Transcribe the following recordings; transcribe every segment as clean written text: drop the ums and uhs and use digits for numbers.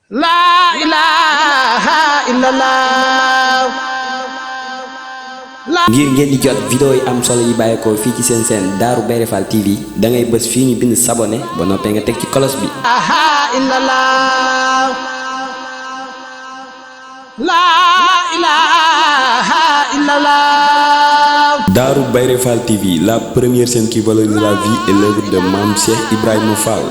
laa ilaaha illallah. ngir ngeen di jot vidéo yi am solo yi bàyyeekoo fii ci seen chaîne Darou Bairé Fall TV da ngay bës fii ñu bind s'abonner ba noppee nga teg ci cloche bi. Darou Bairé Fall TV, la première chaîne qui valorise la vie et l'œuvre de Mame Cheikh Ibrahima Fall.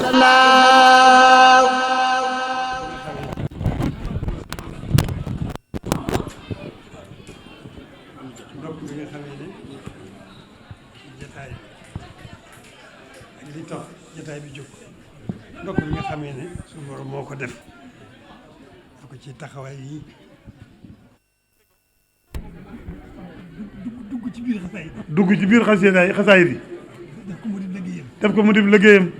ndokk bi nga xamee ne jataay ak li tax jataay bi jóg ndokk bi nga xamee ne suñu borom moo ko def da ko ci taxawaay yi dugg ci biir xasaay yi dugg ci biir xasaay yi def ko mu di liggéeyam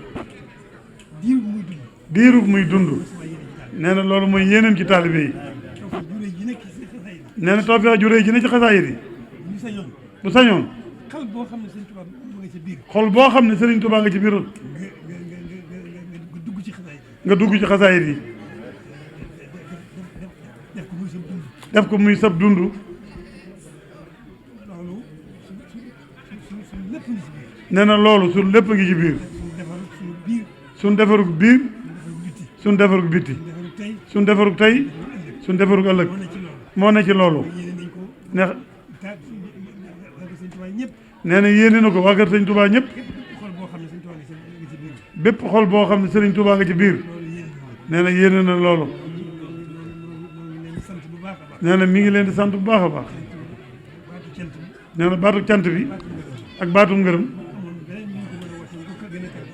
diirub muy dund nee na loolu mooy yéeneem ci taalibe yi nee na tawfeex ju réy ji ne ci xasaayid yi bu sañoon xol boo xam ne Sëriñ Tuubaa nga ci biir xol boo xam ne Sëriñ Tuubaa nga ci biir nga dugg ci xasaayid yi def ko muy sab dund nee na loolu suñ lépp ngi ci biir suñ defarug biir suñ defarug bitti suñ defarug tey suñ defarug ëllëg moo ne ci loolu neex nee na yéene na ko waa kër Sëriñ Tuubaa ñëpp bépp xol boo xam ne Sëriñ Tuubaa nga ci biir nee na yéene na loolu nee na mi ngi leen di sant bu baax a baax nee na baatu cant bi ak baatu ngërëm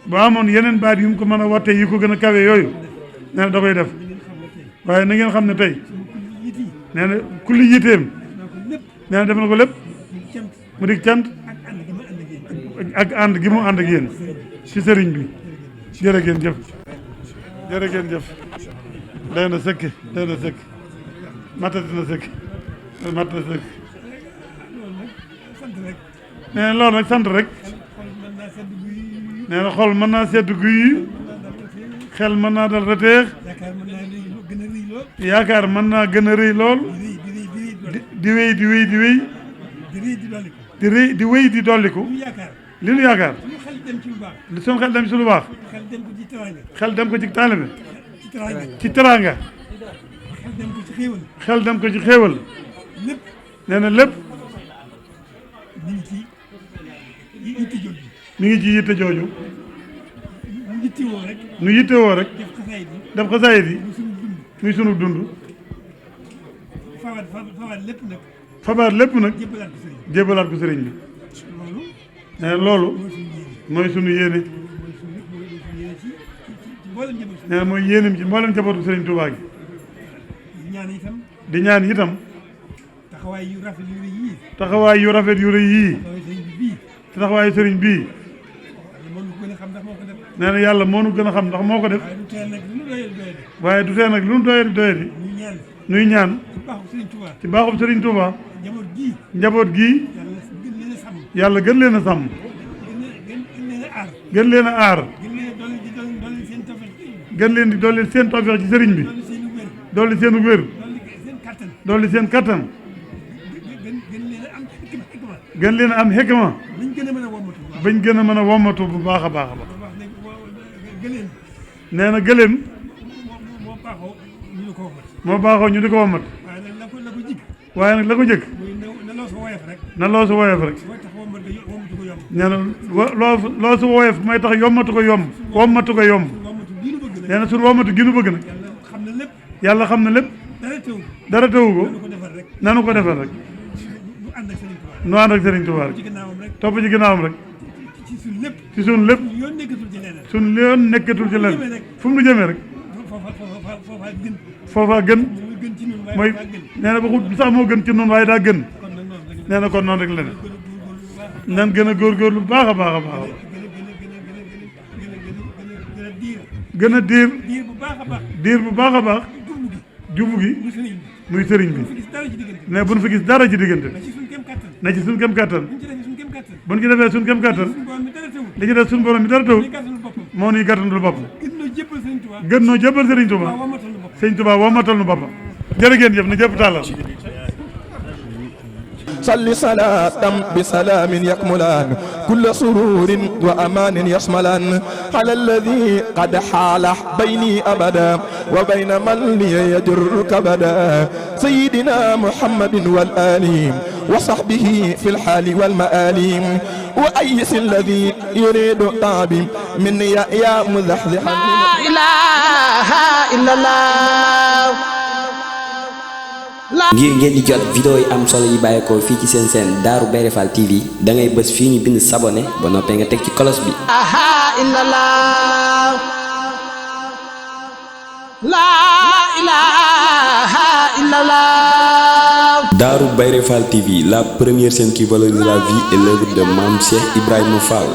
bu amoon yeneen baat yu mu ko mën a wattee yu ko gën a kawe yooyu nee na da koy def waaye na ngeen xam ne tey nee na kulli yiteem nee na def na ko lépp mu di cant ak ànd gi mu ànd ak yéen ci sëriñ bi jërë ngeen jëf jërë ngeen jëf day na sëkk matati na sëkk mat na sëkk nee na loolu nag sant rek nee na xol mën naa sedd guy xel mën naa dal reteex yaakaar mën naa gën a rëy lool di wéy di wéy di dolliku li nu yaakaar suñu xel dem ci lu baax xel dem ko ci taalibe ci teraanga xel dem ko ci xéewal nee na lépp mi ngi ci yitte jooju nu yittewoo rek def xasaayid yi muy sunu dund fabaat lépp nag jébbalaat ko sëriñ bi nee na loolu mooy sunu yéene nee na mooy yéenem ci mboolem njabootu sëriñ Tuubaa gi di ñaan itam taxawaay yu rafet yu rëy yii taxawaayu sëriñ bii nee na yàlla moo nu gën a xam ndax moo ko def waaye du tee nag lu nu doyadi nuy ñaan ci baaxub Sëriñ Tuubaa njaboot gii yàlla gën leen a sàmm gën leen a aar gën leen di dolli seen tawfeex ci sëriñ bi dolli seen wér dolli seen kattan gën leen a am xikma bañ gën a mën a wommatu bu baax a baax a baax nee na gëléem moo baaxoo ñu di ko wommat waaye nag la ko jëkk na loo su woyof rek nee na loo su woyof mooy tax yommatu ko yomb wommatu ko yomb nee na suñu wommatu gi nu bëgg nag yàlla xam na lépp dara tewu ko nanu ko defal rek nu ànd ak Sëriñ Tuubaa rek topp ci ginnaawam rek ci suñu lépp suñu yoon nekkatul ci lenn fu mu nu jëmee rek foofa gën mooy nee na waxut sax moo gën ci noonu waaye daa gën nee na kon noonu rek la ne nan gën a góorgóorlu bu baax a baax a baax gën a diir bu baax a baax jubu gi muy sëriñ bi ne bu nu fi gis dara ci diggante na ci suñ kem kattan bu ñu ci defee suñ kem kattan li ci def suñ borom bi dara taw moo nuy gàttandul bopp gën noo jébbal Sëriñ Tuubaa sëñ Tuubaa womatal nu boppam jërë ngeen jëf na jëpp tàllal صل صلاة بسلام يكملان كل سرور وأمان يشملان على الذي قد حال بيني أبدا وبين من لي يجر كبدا سيدنا محمد والآل وصحبه في الحال والمآل وأيس الذي يريد طابي من يا مزحزحا لا إله إلا الله ngir ngeen di jot vidéo yi am solo yi bàyyeekoo fii ci seen seen Darou Bairé Fall TV da ngay bës fii ñu bind s'abonné ba noppee nga teg ci cloche bi. Darou Bairé Fall TV, la première chaîne qui valorise la vie et l'œuvre de Mame Cheikh Ibrahima Fall.